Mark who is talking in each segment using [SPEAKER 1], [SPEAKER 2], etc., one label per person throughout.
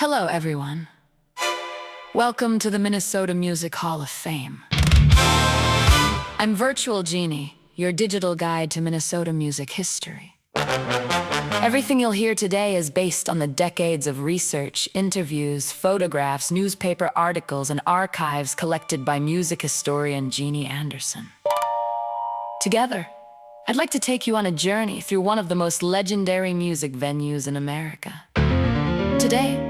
[SPEAKER 1] Hello, everyone. Welcome to the Minnesota Music Hall of Fame. I'm Virtual Jeanne, your digital guide to Minnesota music history. Everything you'll hear today is based on the decades of research, interviews, photographs, newspaper articles, and archives collected by music historian Jeanne Andersen. Together, I'd like to take you on a journey through one of the most legendary music venues in America. Today,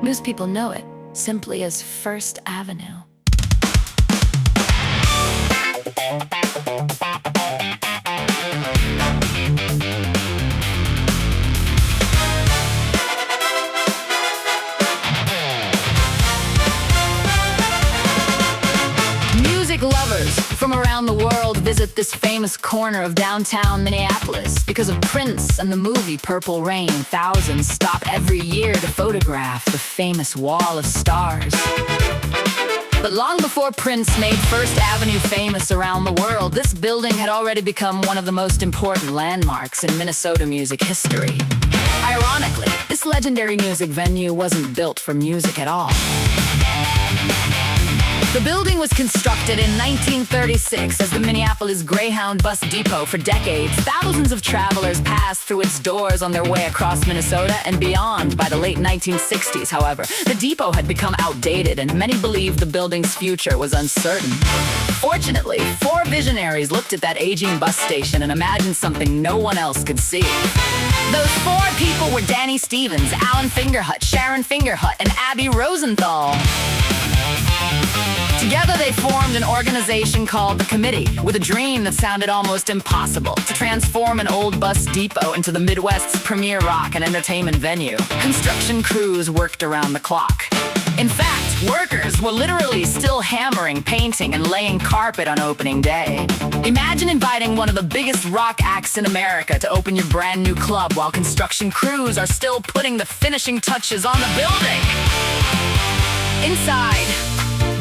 [SPEAKER 1] most people know it simply as First Avenue. Music lovers from around the world visit this famous corner of downtown Minneapolis because of Prince and the movie Purple Rain. Thousands stop every year to photograph the famous Wall of Stars. But long before Prince made First Avenue famous around the world, this building had already become one of the most important landmarks in Minnesota music history. Ironically, this legendary music venue wasn't built for music at all. The building was constructed in 1936 as the Minneapolis Greyhound Bus Depot. For decades, thousands of travelers passed through its doors on their way across Minnesota and beyond. By the late 1960s, however, the depot had become outdated and many believed the building's future was uncertain. Fortunately, four visionaries looked at that aging bus station and imagined something no one else could see. Those four people were Danny Stevens, Alan Fingerhut, Sharon Fingerhut, and Abby Rosenthal. Together they formed an organization called The Committee, with a dream that sounded almost impossible: to transform an old bus depot into the Midwest's premier rock and entertainment venue. Construction crews worked around the clock. In fact, workers were literally still hammering, painting, and laying carpet on opening day. Imagine inviting one of the biggest rock acts in America to open your brand new club while construction crews are still putting the finishing touches on the building. Inside,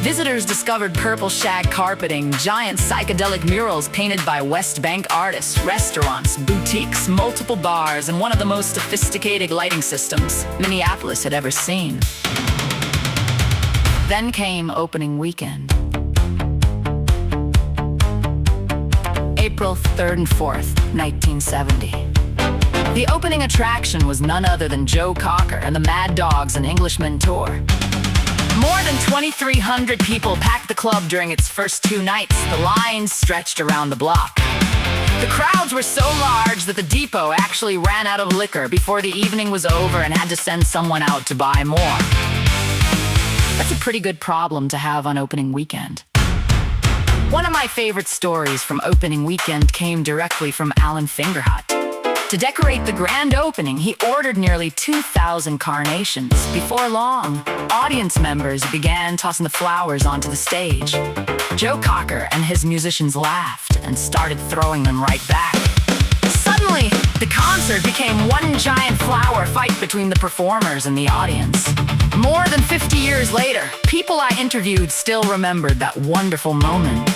[SPEAKER 1] visitors discovered purple shag carpeting, giant psychedelic murals painted by West Bank artists, restaurants, boutiques, multiple bars, and one of the most sophisticated lighting systems Minneapolis had ever seen. Then came opening weekend. April 3rd and 4th, 1970. The opening attraction was none other than Joe Cocker and the Mad Dogs and Englishmen tour. More than 2,300 people packed the club during its first two nights. The lines stretched around the block. The crowds were so large that the depot actually ran out of liquor before the evening was over and had to send someone out to buy more. That's a pretty good problem to have on opening weekend. One of my favorite stories from opening weekend came directly from Alan Fingerhut. To decorate the grand opening, he ordered nearly 2,000 carnations. Before long, audience members began tossing the flowers onto the stage. Joe Cocker and his musicians laughed and started throwing them right back. Suddenly, the concert became one giant flower fight between the performers and the audience. More than 50 years later, people I interviewed still remembered that wonderful moment.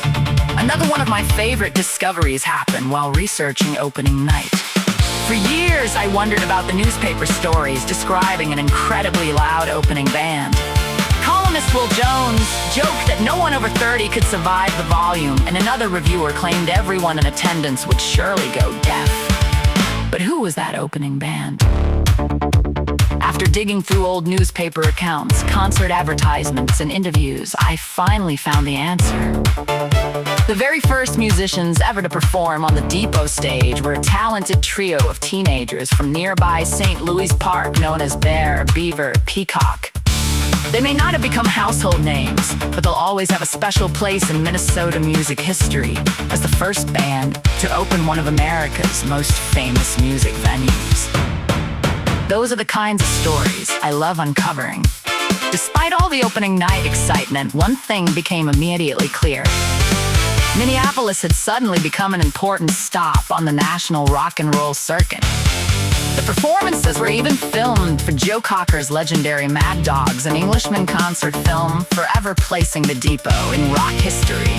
[SPEAKER 1] Another one of my favorite discoveries happened while researching opening night. For years, I wondered about the newspaper stories describing an incredibly loud opening band. Columnist Will Jones joked that no one over 30 could survive the volume, and another reviewer claimed everyone in attendance would surely go deaf. But who was that opening band? After digging through old newspaper accounts, concert advertisements, and interviews, I finally found the answer. The very first musicians ever to perform on the Depot stage were a talented trio of teenagers from nearby St. Louis Park known as Bear, Beaver, Peacock. They may not have become household names, but they'll always have a special place in Minnesota music history as the first band to open one of America's most famous music venues. Those are the kinds of stories I love uncovering. Despite all the opening night excitement, one thing became immediately clear. Minneapolis had suddenly become an important stop on the national rock and roll circuit. The performances were even filmed for Joe Cocker's legendary Mad Dogs and Englishmen concert film, forever placing the depot in rock history.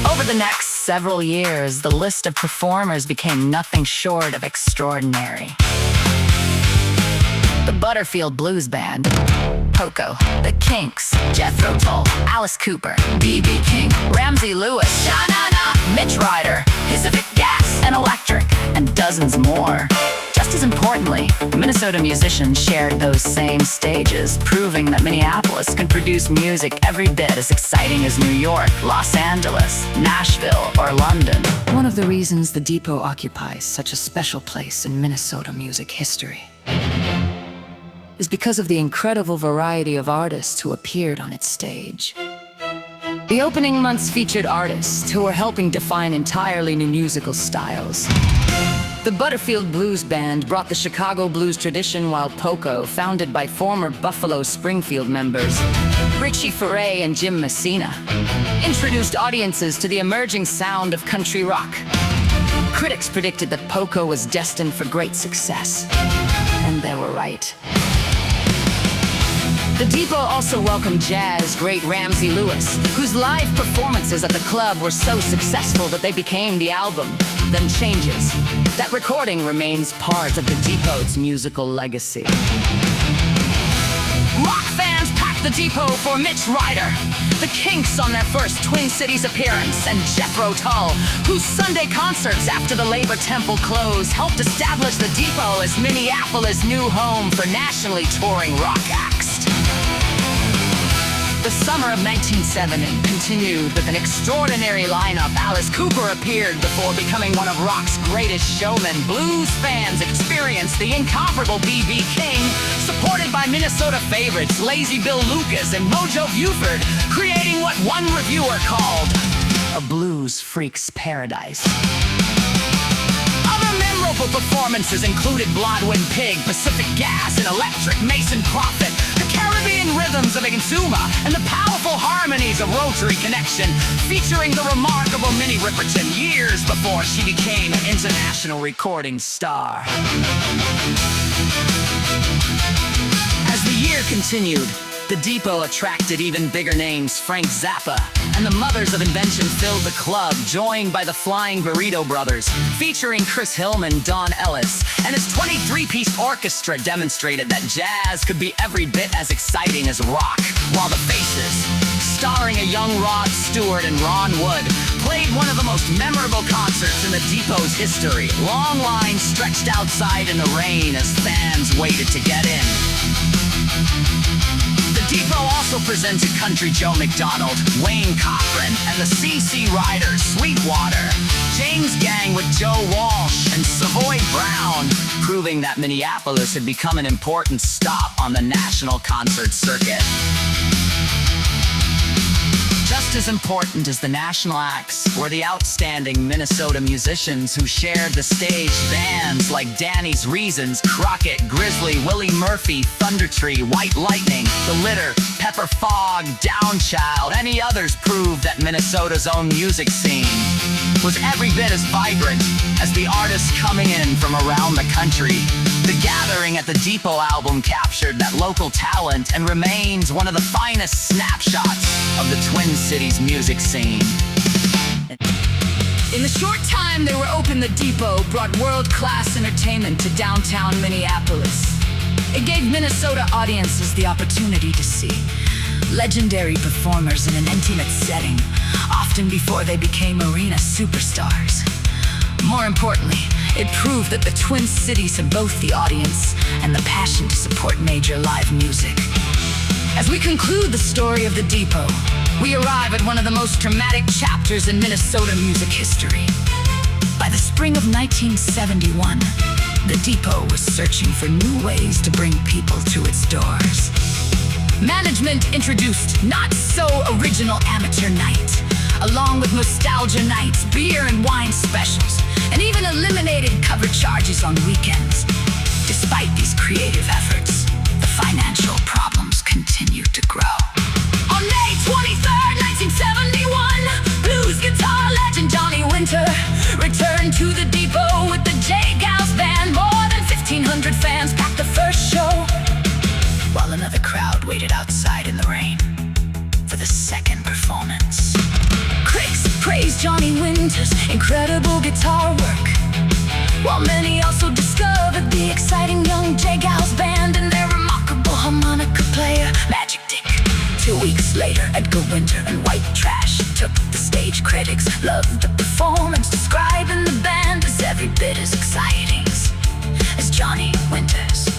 [SPEAKER 1] Over the next several years, the list of performers became nothing short of extraordinary. the Butterfield Blues Band, Poco, the Kinks, Jethro Tull, Alice Cooper, B.B. King, Ramsey Lewis, Jeanne, Mitch Ryder, Pacific Gas, and Electric, and dozens more. Just as importantly, Minnesota musicians shared those same stages, proving that Minneapolis can produce music every bit as exciting as New York, Los Angeles, Nashville, or London. One of the reasons the Depot occupies such a special place in Minnesota music history is because of the incredible variety of artists who appeared on its stage. The opening months featured artists who were helping define entirely new musical styles. The Butterfield Blues Band brought the Chicago blues tradition, while Poco, founded by former Buffalo Springfield members Richie Furay and Jim Messina, introduced audiences to the emerging sound of country rock. Critics predicted that Poco was destined for great success, and they were right. The Depot also welcomed jazz great Ramsey Lewis, whose live performances at the club were so successful that they became the album, Them Changes. That recording remains part of the Depot's musical legacy. Rock fans packed the Depot for Mitch Ryder, the Kinks on their first Twin Cities appearance, and Jethro Tull, whose Sunday concerts after the Labor Temple closed helped establish the Depot as Minneapolis' new home for nationally touring rock acts. The summer of 1970 continued with an extraordinary lineup. Alice Cooper appeared before becoming one of rock's greatest showmen. Blues fans experienced the incomparable B.B. King, supported by Minnesota favorites Lazy Bill Lucas and Mojo Buford, creating what one reviewer called a blues freak's paradise. Other memorable performances included Blodwyn Pig, Pacific Gas, and Electric, Mason Prophet, the Caribbean rhythms of Exuma, and the powerful harmonies of Rotary Connection, featuring the remarkable Minnie Riperton years before she became an international recording star. As the year continued, the Depot attracted even bigger names. Frank Zappa and the Mothers of Invention filled the club, joined by the Flying Burrito Brothers, featuring Chris Hillman, Don Ellis, and his 23-piece orchestra demonstrated that jazz could be every bit as exciting as rock, while the Faces, starring a young Rod Stewart and Ron Wood, played one of the most memorable concerts in the Depot's history. Long lines stretched outside in the rain as fans waited to get in. The Depot also presented Country Joe McDonald, Wayne Cochran, and the C.C. Riders, Sweetwater, James Gang with Joe Walsh, and Savoy Brown, proving that Minneapolis had become an important stop on the national concert circuit. Just as important as the national acts were the outstanding Minnesota musicians who shared the stage. Bands like Danny's Reasons, Crockett, Grizzly, Willie Murphy, Thundertree, White Lightning, The Litter, Pepper Fog, Downchild, any others proved that Minnesota's own music scene was every bit as vibrant as the artists coming in from around the country. The gathering at the Depot album captured that local talent and remains one of the finest snapshots of the Twin Cities music scene. In the short time they were open, the Depot brought world-class entertainment to downtown Minneapolis. It gave Minnesota audiences the opportunity to see legendary performers in an intimate setting, often before they became arena superstars. More importantly, it proved that the Twin Cities had both the audience and the passion to support major live music. As we conclude the story of the Depot, we arrive at one of the most dramatic chapters in Minnesota music history. By the spring of 1971, the Depot was searching for new ways to bring people to its doors. Management introduced not-so-original amateur night, along with nostalgia nights, beer and wine specials, and even eliminated cover charges on weekends. Despite these creative efforts, the financial problems continued to grow. On May 23rd, 1971, blues guitar legend Johnny Winter returned to the Depot with the J. Gals Band. More than 1,500 fans packed the first show, while another crowd waited outside in the rain for the second performance. Critics praised Johnny Winter's incredible guitar work, while many also discovered the exciting young J-Gals band and their remarkable harmonica player, Magic Dick. 2 weeks later, Edgar Winter and White Trash took the stage. Critics loved the performance, describing the band as every bit as exciting as Johnny Winter's.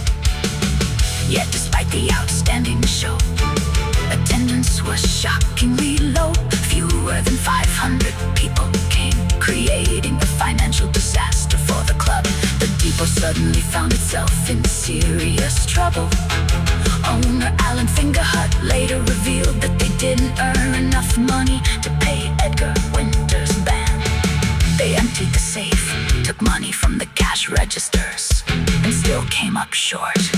[SPEAKER 1] Yet despite the outstanding show, attendance was shockingly low. Fewer than 500 people came, creating a financial disaster for the club. The Depot suddenly found itself in serious trouble. Owner Alan Fingerhut later revealed that they didn't earn enough money to pay Edgar Winter's band. They emptied the safe, took money from the cash registers, and still came up short.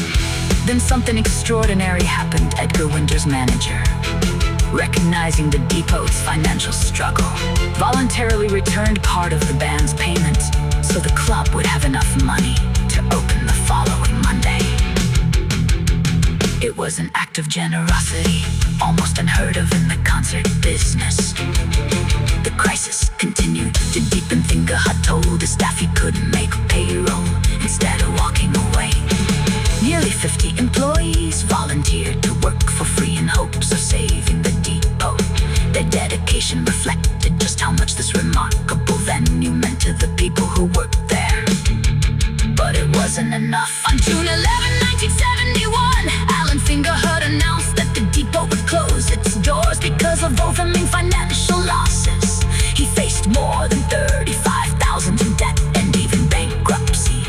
[SPEAKER 1] Then something extraordinary happened. Edgar Winter's manager, recognizing the Depot's financial struggle, voluntarily returned part of the band's payment so the club would have enough money to open the following Monday. It was an act of generosity, almost unheard of in the concert business. The crisis continued to deepen. Fingerhut told the staff he couldn't make payroll instead of walking away. Nearly 50 employees volunteered to work for free in hopes of saving the Depot. Their dedication reflected just how much this remarkable venue meant to the people who worked there. But it wasn't enough. On June 11, 1971, Alan Fingerhut announced that the Depot would close its doors because of overwhelming financial losses. He faced more than $35,000 in debt and even bankruptcy.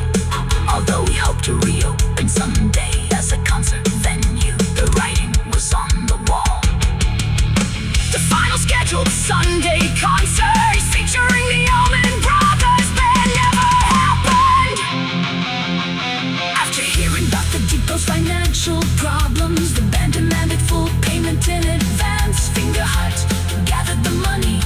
[SPEAKER 1] Although he hoped to reopen someday as a concert venue, the writing was on the wall. The final scheduled Sunday concert featuring the Allman Brothers Band never happened. After hearing about the Depot's financial problems, the band demanded full payment in advance. Fingerhut gathered the money,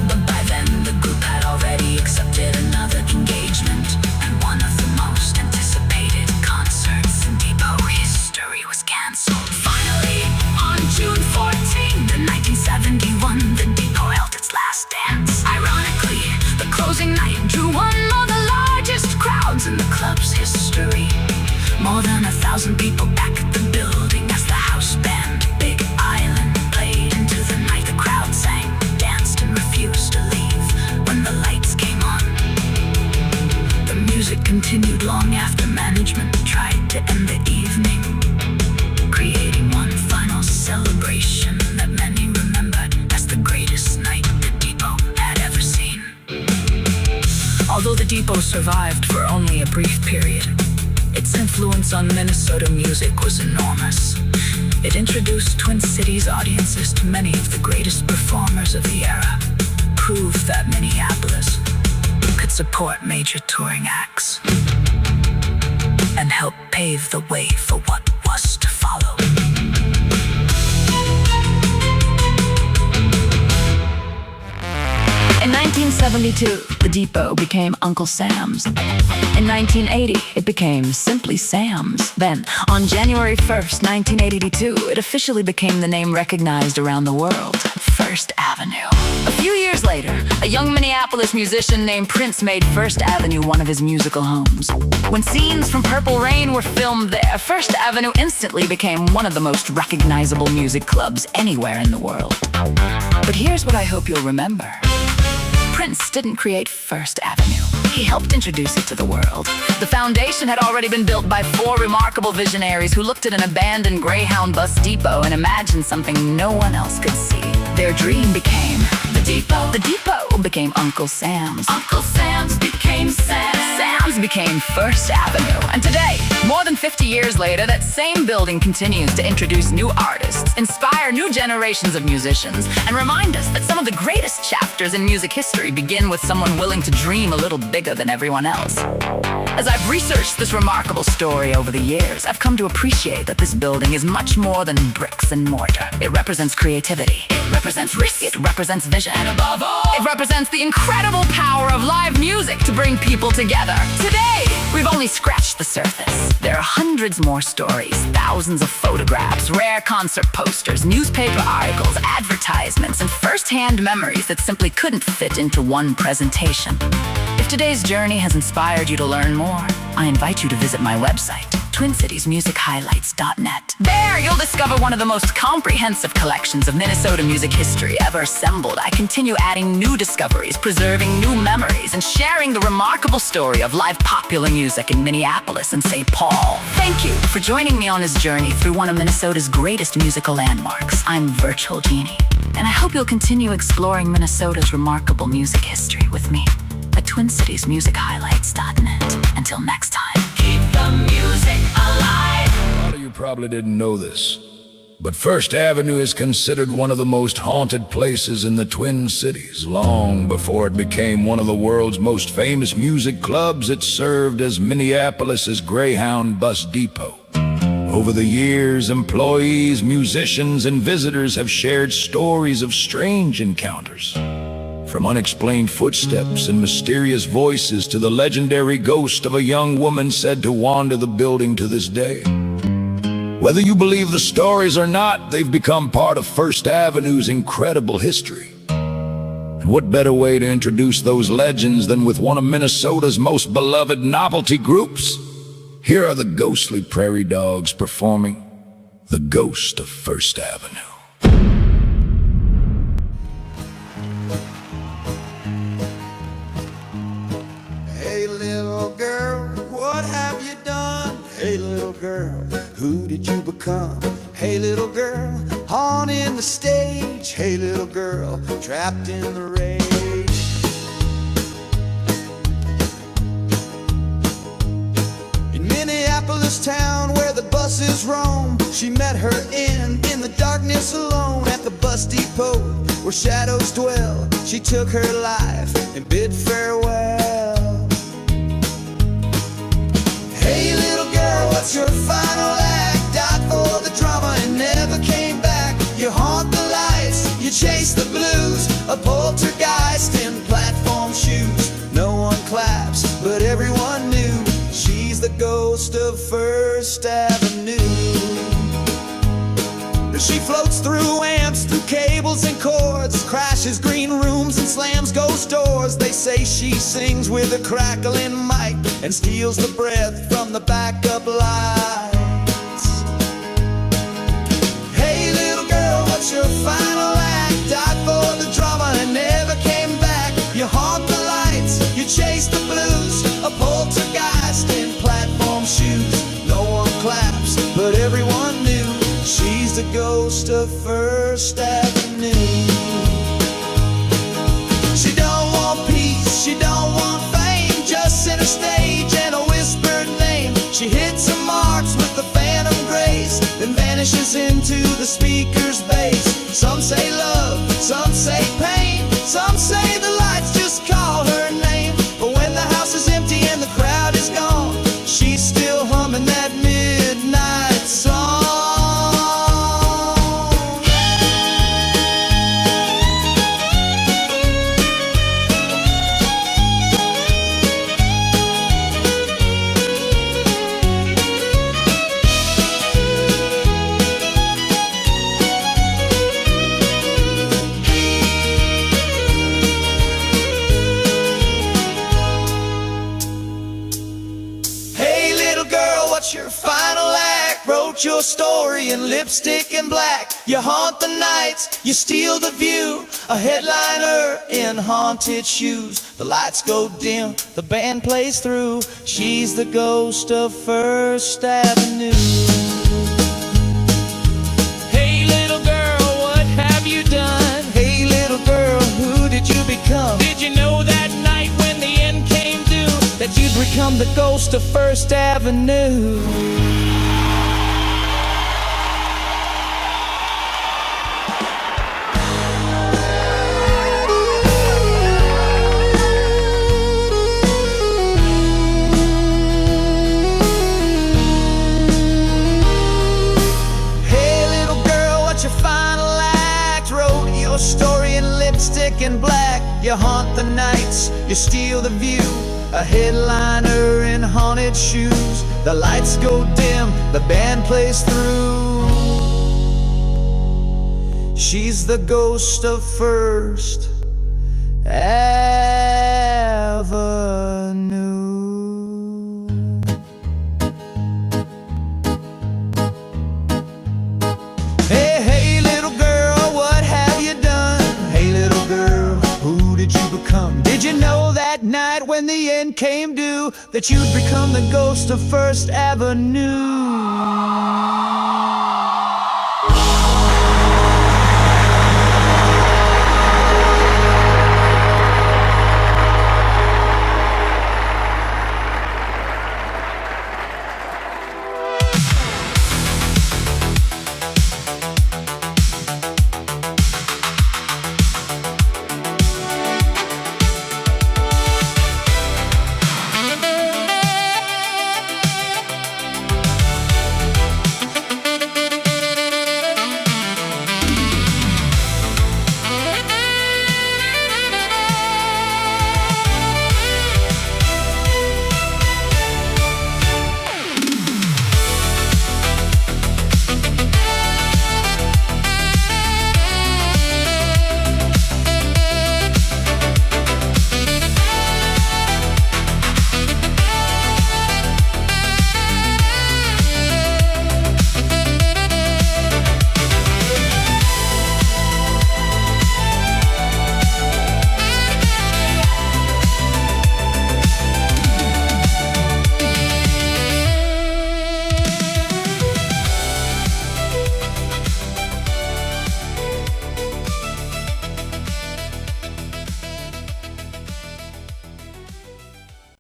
[SPEAKER 1] but by then the group had already accepted another engagement, and one of the most anticipated concerts in Depot history was canceled. Finally, on June 14, 1971, the Depot held its last dance. Ironically, the closing night drew one of the largest crowds in the club's history. More than 1,000 people packed the building as the house band, Big Island, played into the night. The crowd sang, danced, and refused to leave when the lights came on. The music continued long after management tried to end the evening, creating one final celebration that many remembered as the greatest night the Depot had ever seen. Although the Depot survived for only a brief period, its influence on Minnesota music was enormous. It introduced Twin Cities audiences to many of the greatest performers of the era, proved that Minneapolis could support major touring acts, and helped pave the way for what was to follow. In 1972, the Depot became Uncle Sam's. In 1980, it became simply Sam's. Then, on January 1st, 1982, it officially became the name recognized around the world, First Avenue. A few years later, a young Minneapolis musician named Prince made First Avenue one of his musical homes. When scenes from Purple Rain were filmed there, First Avenue instantly became one of the most recognizable music clubs anywhere in the world. But here's what I hope you'll remember. Prince didn't create First Avenue. He helped introduce it to the world. The foundation had already been built by 4 remarkable visionaries who looked at an abandoned Greyhound bus depot and imagined something no one else could see. Their dream became the Depot. The Depot became Uncle Sam's. Uncle Sam's became Sam's. Sam's became First Avenue. And today, more than 50 years later, that same building continues to introduce new artists, inspire new generations of musicians, and remind us that some of the greatest chapters in music history begin with someone willing to dream a little bigger than everyone else. As I've researched this remarkable story over the years, I've come to appreciate that this building is much more than bricks and mortar. It represents creativity. It represents risk. It represents vision. And above all, it represents the incredible power of live music to bring people together. Today, we've only scratched the surface. There are hundreds more stories, thousands of photographs, rare concert posters, newspaper articles, advertisements, and first-hand memories that simply couldn't fit into one presentation. If If today's journey has inspired you to learn more, I invite you to visit my website, TwinCitiesMusicHighlights.net. There, you'll discover one of the most comprehensive collections of Minnesota music history ever assembled. I continue adding new discoveries, preserving new memories, and sharing the remarkable story of live popular music in Minneapolis and St. Paul. Thank you for joining me on this journey through one of Minnesota's greatest musical landmarks. I'm Virtual Jeanne, and I hope you'll continue exploring Minnesota's remarkable music history with me at TwinCitiesMusicHighlights.net. Until next time.
[SPEAKER 2] Keep the music alive.
[SPEAKER 3] A lot of you probably didn't know this, but First Avenue is considered one of the most haunted places in the Twin Cities. Long before it became one of the world's most famous music clubs, it served as Minneapolis's Greyhound bus depot. Over the years, employees, musicians, and visitors have shared stories of strange encounters. From unexplained footsteps and mysterious voices to the legendary ghost of a young woman said to wander the building to this day. Whether you believe the stories or not, they've become part of First Avenue's incredible history. And what better way to introduce those legends than with one of Minnesota's most beloved novelty groups? Here are the ghostly Prairie Dogs performing The Ghost of First Avenue.
[SPEAKER 4] Hey little girl, what have you done? Hey little girl, who did you become? Hey little girl, haunting the stage. Hey little girl, trapped in the rage. In Minneapolis town where the buses roam, she met her end in the darkness alone. At the bus depot where shadows dwell, she took her life and bid farewell. Hey little girl, what's your final act? Died for the drama and never came back. You haunt the lights, you chase the blues, a poltergeist in platform shoes. No one claps, but everyone knew she's the ghost of First Avenue. She floats through amps, through cables and cords, crashes green rooms and slams ghost doors. They say she sings with a crackling mic and steals the breath from the backup lights. Hey little girl, what's your final act? Died for the drama and never came back. You haunt the lights, you chase the blues, a poltergeist in platform shoes. No one claps, but everyone knew she's the ghost of First Avenue. She don't want peace, she don't want fame, just center stage and a whispered name. She hits her marks with a phantom grace, then vanishes into the speaker's bass. Some say love, some say pain, some say the lights just call her name. But when the house is empty and the crowd is gone, she's still humming that midnight song. What's your final act? Wrote your story in lipstick and black. You haunt the nights, you steal the view, a headliner in haunted shoes. The lights go dim, the band plays through. She's the ghost of First Avenue. Hey little girl, what have you done? Hey little girl, who did you become? Did you know that night when the end came due that you'd become the ghost of First Avenue? Story in lipstick and black. You haunt the nights, you steal the view, a headliner in haunted shoes. The lights go dim, the band plays through. She's the ghost of First Avenue. when the end came due, that you'd become the ghost of First Avenue.